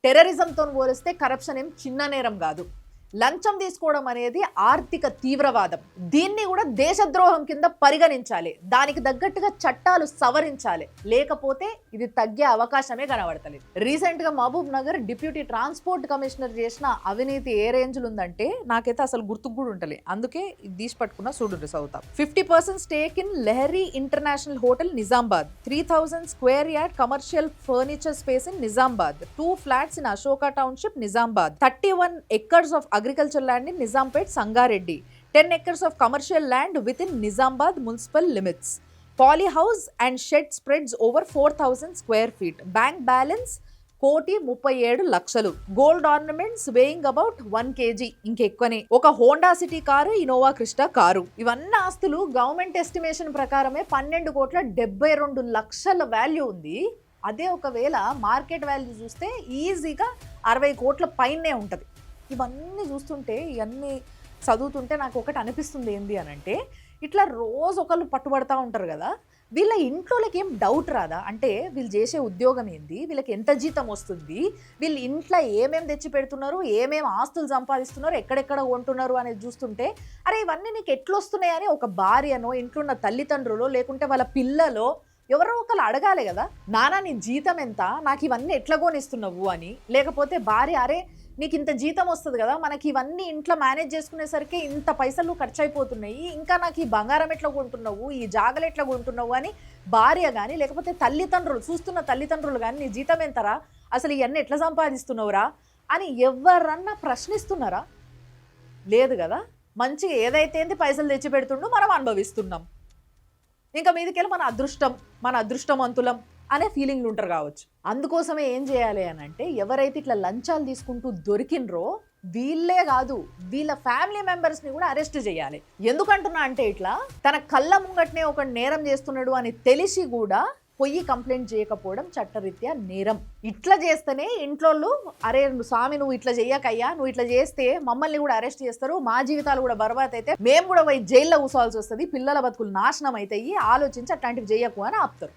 టెర్రరిజంతో పోలిస్తే కరప్షన్ ఏం చిన్న నేరం కాదు. లంచం తీసుకోవడం అనేది ఆర్థిక తీవ్రవాదం. దీన్ని కూడా దేశద్రోహం కింద పరిగణించాలి. దానికి తగ్గట్టుగా చట్టాలు సవరించాలి. లేకపోతే ఇది తగ్గే అవకాశమే కనబడతలేదు. రీసెంట్ గా Mahabubnagar deputy transport commissioner చేసిన అవినీతి ఏ రేంజ్లు ఉందంటే నాకైతే అసలు గుర్తుకు కూడా ఉంటలే. అందుకే ఇది తీసి పట్టుకున్న చూడు చదువుతాం. 50% stake in Lahari international hotel Nizamabad, 3000 square yard commercial furniture space in Nizamabad, 2 flats in Ashoka township Nizamabad, 31 acres of agricultural land in Nizampet Sangareddy, 10 acres of commercial land within Nizamabad municipal limits, poly house and shed spreads over 4000 square feet, bank balance 1,37,00,000, gold ornaments weighing about 1 kg, ఇంకెక్కువనే, ఒక Honda city car, Innova Crysta car. ఇవన్నీ ఆస్తులు government estimation ప్రకారమే 12,72,00,000 value ఉంది. అదే ఒకవేళ market value చూస్తే ఈజీగా 60 కోట్ల పైనే ఉంటుంది. ఇవన్నీ చూస్తుంటే, ఇవన్నీ చదువుతుంటే నాకు ఒకటి అనిపిస్తుంది ఏంది అని అంటే, ఇట్లా రోజు ఒకళ్ళు పట్టుబడతా ఉంటారు కదా, వీళ్ళ ఇంట్లోకి ఏం డౌట్ రాదా? అంటే వీళ్ళు చేసే ఉద్యోగం ఏంది, వీళ్ళకి ఎంత జీతం వస్తుంది, వీళ్ళు ఇంట్లో ఏమేమి తెచ్చి పెడుతున్నారు, ఏమేమి ఆస్తులు సంపాదిస్తున్నారు, ఎక్కడెక్కడ కొంటున్నారు అనేది చూస్తుంటే, అరే ఇవన్నీ నీకు ఎట్లొస్తున్నాయని ఒక భార్యనో, ఇంట్లో ఉన్న తల్లిదండ్రులో, లేకుంటే వాళ్ళ పిల్లలో ఎవరో ఒకళ్ళు అడగాలి కదా, నాన్న నీ జీతం ఎంత, నాకు ఇవన్నీ ఎట్లా కొనిస్తున్నావు అని. లేకపోతే భార్య, అరే నీకు ఇంత జీతం వస్తుంది కదా, మనకి ఇవన్నీ ఇంట్లో మేనేజ్ చేసుకునేసరికి ఇంత పైసలు ఖర్చు అయిపోతున్నాయి, ఇంకా నాకు ఈ బంగారం ఎట్లా కొంటున్నావు, ఈ జాగలు ఎట్లా కొంటున్నావు అని భార్య కానీ, లేకపోతే తల్లిదండ్రులు, చూస్తున్న తల్లిదండ్రులు కానీ, నీ జీతం ఎంతరా, అసలు ఇవన్నీ ఎట్లా సంపాదిస్తున్నావురా అని ఎవరన్నా ప్రశ్నిస్తున్నారా? లేదు కదా. మంచిగా ఏదైతే పైసలు తెచ్చి పెడుతుండో మనం అనుభవిస్తున్నాం. ఇంకా మీదకెళ్ళి మన అదృష్టవంతులం అనే ఫీలింగ్లు ఉంటారు కావచ్చు. అందుకోసమే ఏం చేయాలి అని అంటే, ఎవరైతే ఇట్లా లంచాలు తీసుకుంటూ దొరికినరో వీళ్ళే కాదు, వీళ్ళ ఫ్యామిలీ మెంబర్స్ని కూడా అరెస్ట్ చేయాలి. ఎందుకంటున్నా అంటే, ఇట్లా తన కళ్ళ ముంగట్నే ఒక నేరం చేస్తున్నాడు అని తెలిసి కూడా పొయ్యి కంప్లైంట్ చేయకపోవడం చట్టరీత్యా నేరం. ఇట్లా చేస్తేనే ఇంట్లో, అరే స్వామి నువ్వు ఇట్లా చెయ్యకయ్యా, నువ్వు ఇట్లా చేస్తే మమ్మల్ని కూడా అరెస్ట్ చేస్తారు, మా జీవితాలు కూడా బర్బాద్ అయితే, మేము కూడా పోయి జైల్లో కూర్చోవాల్సి వస్తుంది, పిల్లల బతుకులు నాశనం అవుతాయి, ఆలోచించి అట్లాంటివి చేయకు అని ఆపుతారు.